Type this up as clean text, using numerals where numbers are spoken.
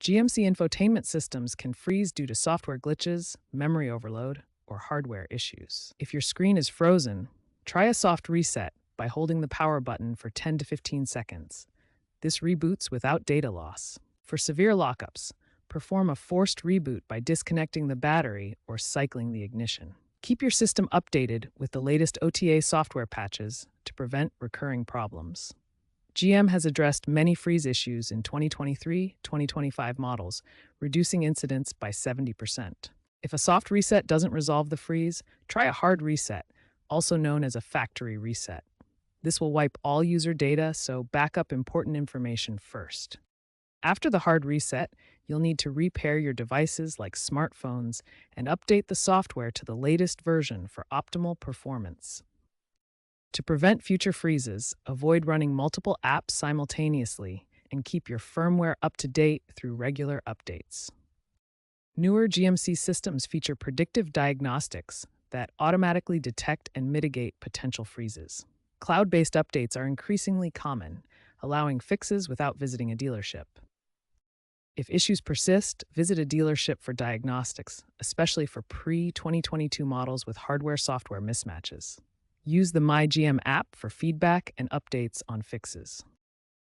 GMC infotainment systems can freeze due to software glitches, memory overload, or hardware issues. If your screen is frozen, try a soft reset by holding the power button for 10 to 15 seconds. This reboots without data loss. For severe lockups, perform a forced reboot by disconnecting the battery or cycling the ignition. Keep your system updated with the latest OTA software patches to prevent recurring problems. GM has addressed many freeze issues in 2023-2025 models, reducing incidents by 70%. If a soft reset doesn't resolve the freeze, try a hard reset, also known as a factory reset. This will wipe all user data, so back up important information first. After the hard reset, you'll need to repair your devices like smartphones and update the software to the latest version for optimal performance. To prevent future freezes, avoid running multiple apps simultaneously and keep your firmware up to date through regular updates. Newer GMC systems feature predictive diagnostics that automatically detect and mitigate potential freezes. Cloud-based updates are increasingly common, allowing fixes without visiting a dealership. If issues persist, visit a dealership for diagnostics, especially for pre-2022 models with hardware-software mismatches. Use the MyGM app for feedback and updates on fixes.